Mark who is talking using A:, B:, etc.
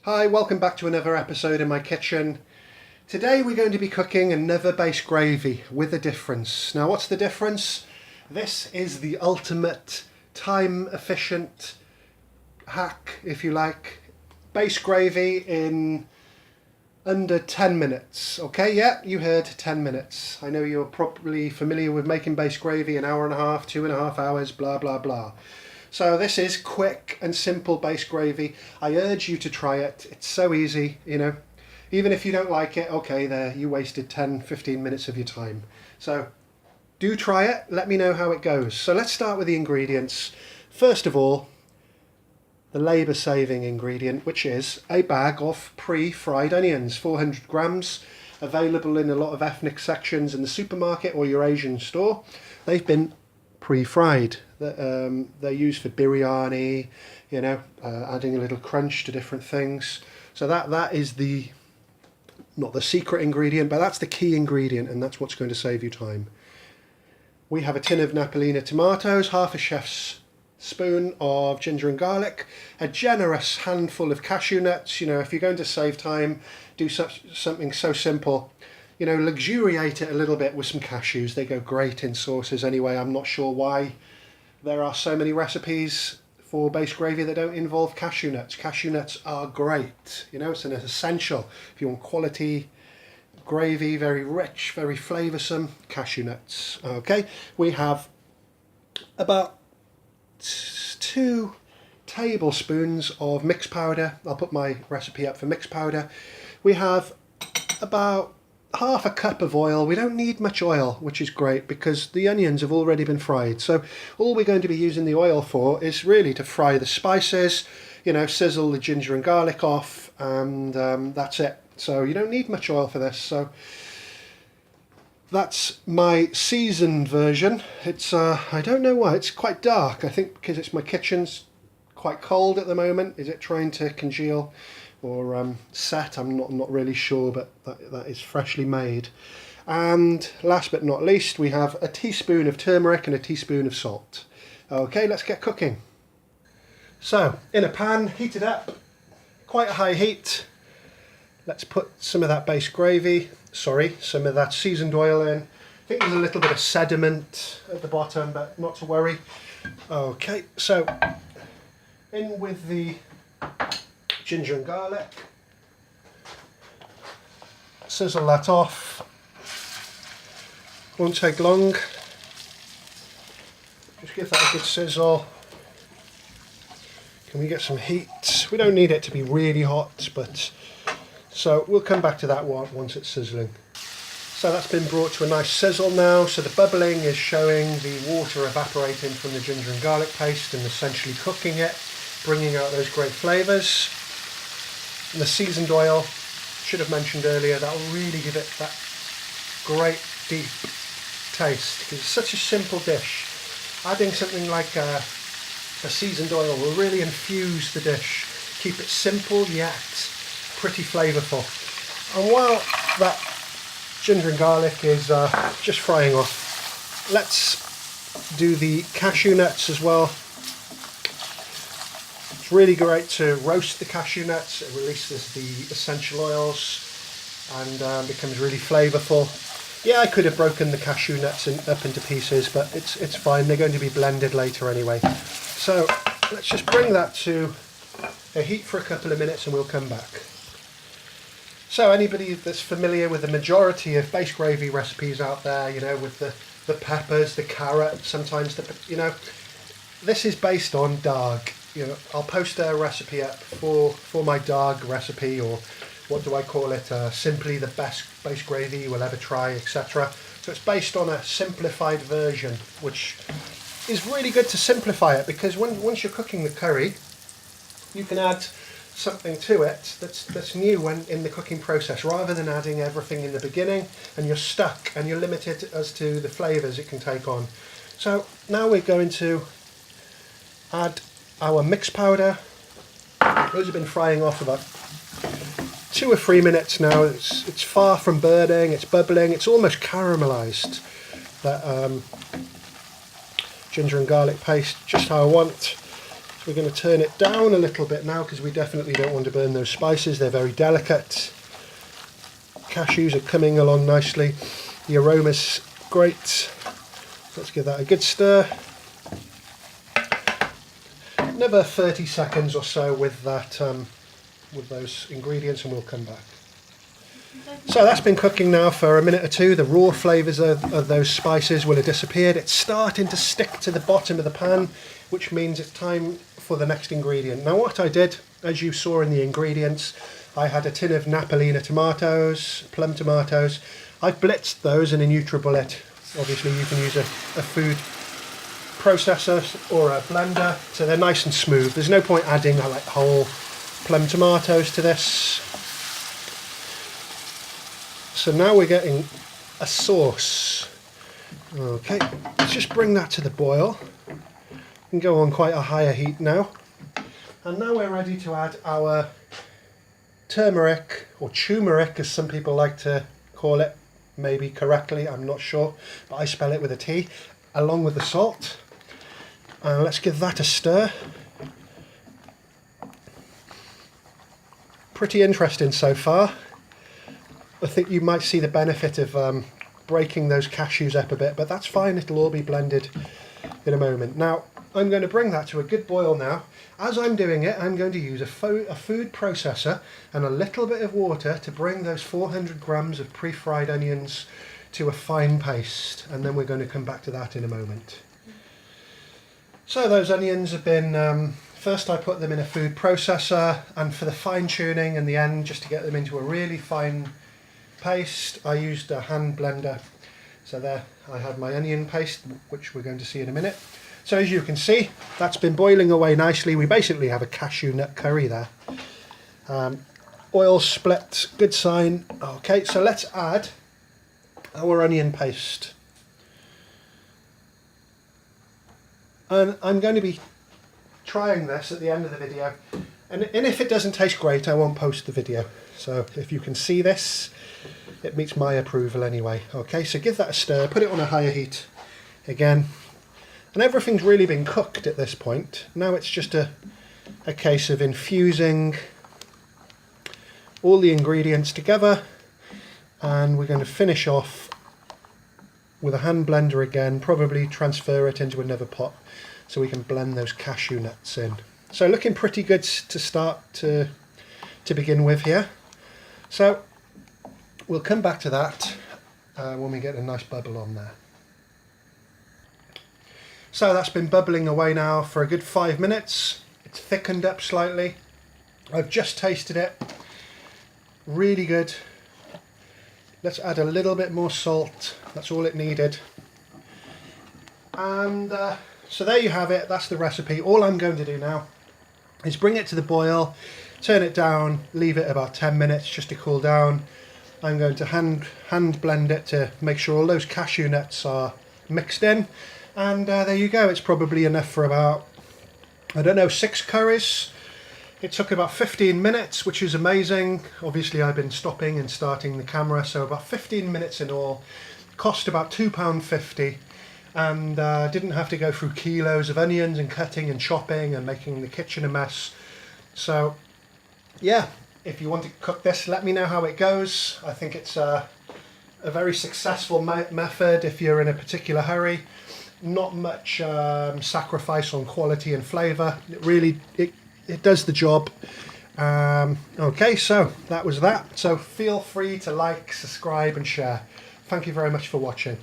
A: Hi, welcome back to another episode in my kitchen. Today we're going to be cooking another base gravy with a difference. Now what's the difference? This is the ultimate time efficient hack, if you like. Base gravy in under 10 minutes. Okay, yeah, you heard 10 minutes. I know you're probably familiar with making base gravy, an hour and a half, 2.5 hours, blah blah blah. So this is quick and simple base gravy. I urge you to try it. It's so easy, you know. Even if you don't like it, okay, there, you wasted 10-15 minutes of your time. So do try it. Let me know how it goes. So let's start with the ingredients. First of all, the labour-saving ingredient, which is a bag of pre-fried onions, 400 grams, available in a lot of ethnic sections in the supermarket or your Asian store. They've been pre-fried. They're used for biryani, you know, adding a little crunch to different things. So that is not the secret ingredient, but that's the key ingredient, and that's what's going to save you time. We have a tin of Napolina tomatoes, half a chef's spoon of ginger and garlic, a generous handful of cashew nuts. You know, if you're going to save time, do something so simple. You know, luxuriate it a little bit with some cashews. They go great in sauces anyway. I'm not sure why there are so many recipes for base gravy that don't involve cashew nuts. Cashew nuts are great. You know, it's an essential. If you want quality gravy, very rich, very flavoursome, cashew nuts. Okay, we have about 2 tablespoons of mixed powder. I'll put my recipe up for mixed powder. We have about half a cup of oil. We don't need much oil, which is great because the onions have already been fried. So all we're going to be using the oil for is really to fry the spices, you know, sizzle the ginger and garlic off, and that's it. So you don't need much oil for this. So that's my seasoned version. It's I don't know why, it's quite dark. I think because my kitchen's quite cold at the moment. Is it trying to congeal or set? I'm not really sure, but that is freshly made. And last but not least, we have a teaspoon of turmeric and a teaspoon of salt. Okay, let's get cooking. So in a pan, heat it up, quite a high heat. Let's put some of that base gravy, some of that seasoned oil in. I think there's a little bit of sediment at the bottom, but not to worry. Okay, so in with the ginger and garlic. Sizzle that off. Won't take long. Just give that a good sizzle. Can we get some heat? We don't need it to be really hot, but so we'll come back to that one once it's sizzling. So that's been brought to a nice sizzle now. So the bubbling is showing the water evaporating from the ginger and garlic paste and essentially cooking it, bringing out those great flavours. And the seasoned oil, should have mentioned earlier, that will really give it that great deep taste, because it's such a simple dish. Adding something like a seasoned oil will really infuse the dish, keep it simple yet pretty flavourful. And while that ginger and garlic is just frying off, let's do the cashew nuts as well. It's really great to roast the cashew nuts. It releases the essential oils and becomes really flavourful. Yeah, I could have broken the cashew nuts up into pieces, but it's fine. They're going to be blended later anyway. So let's just bring that to a heat for a couple of minutes and we'll come back. So anybody that's familiar with the majority of base gravy recipes out there, you know, with the peppers, the carrot, sometimes you know, this is based on darg. You know, I'll post a recipe up for my darg recipe, or what do I call it? Simply the best base gravy you will ever try, etc. So it's based on a simplified version, which is really good to simplify it, because once you're cooking the curry, you can add something to it that's new when in the cooking process, rather than adding everything in the beginning and you're stuck and you're limited as to the flavours it can take on. So now we're going to add our mixed powder. Those have been frying off about 2 or 3 minutes now. It's far from burning, it's bubbling, it's almost caramelised. That ginger and garlic paste, just how I want. So we're going to turn it down a little bit now because we definitely don't want to burn those spices. They're very delicate. Cashews are coming along nicely. The aroma's great. Let's give that a good stir. Another 30 seconds or so with that, with those ingredients, and we'll come back. So that's been cooking now for a minute or two. The raw flavours of those spices will have disappeared. It's starting to stick to the bottom of the pan, which means it's time for the next ingredient. Now what I did, as you saw in the ingredients, I had a tin of Napolina tomatoes, plum tomatoes. I've blitzed those in a NutriBullet. Obviously you can use a food processor or a blender, so they're nice and smooth. There's no point adding like whole plum tomatoes to this. So now we're getting a sauce. Okay, let's just bring that to the boil and go on quite a higher heat now. And now we're ready to add our turmeric, or turmeric as some people like to call it, maybe correctly, I'm not sure, but I spell it with a T, along with the salt. Let's give that a stir. Pretty interesting so far. I think you might see the benefit of breaking those cashews up a bit, but that's fine, it'll all be blended in a moment. Now, I'm going to bring that to a good boil now. As I'm doing it, I'm going to use a food processor and a little bit of water to bring those 400 grams of pre-fried onions to a fine paste, and then we're going to come back to that in a moment. So those onions have been, first I put them in a food processor, and for the fine tuning in the end, just to get them into a really fine paste, I used a hand blender. So there I have my onion paste, which we're going to see in a minute. So as you can see, that's been boiling away nicely. We basically have a cashew nut curry there. Oil split, good sign. Okay, so let's add our onion paste. And I'm going to be trying this at the end of the video. And if it doesn't taste great, I won't post the video. So if you can see this, it meets my approval anyway. Okay, so give that a stir, put it on a higher heat again. And everything's really been cooked at this point. Now it's just a case of infusing all the ingredients together, and we're going to finish off with a hand blender again, probably transfer it into another pot so we can blend those cashew nuts in. So looking pretty good to start to begin with here. So we'll come back to that when we get a nice bubble on there. So that's been bubbling away now for a good 5 minutes. It's thickened up slightly. I've just tasted it. Really good. Let's add a little bit more salt. That's all it needed. And so there you have it. That's the recipe. All I'm going to do now is bring it to the boil, turn it down, leave it about 10 minutes just to cool down. I'm going to hand blend it to make sure all those cashew nuts are mixed in. And there you go, it's probably enough for about, I don't know, 6 curries. It took about 15 minutes, which is amazing. Obviously I've been stopping and starting the camera, so about 15 minutes in all. Cost about £2.50, and didn't have to go through kilos of onions and cutting and chopping and making the kitchen a mess. So yeah, if you want to cook this, let me know how it goes. I think it's a very successful method if you're in a particular hurry. Not much sacrifice on quality and flavour. It really it does the job. Okay, so that was that. So feel free to like, subscribe and share. Thank you very much for watching.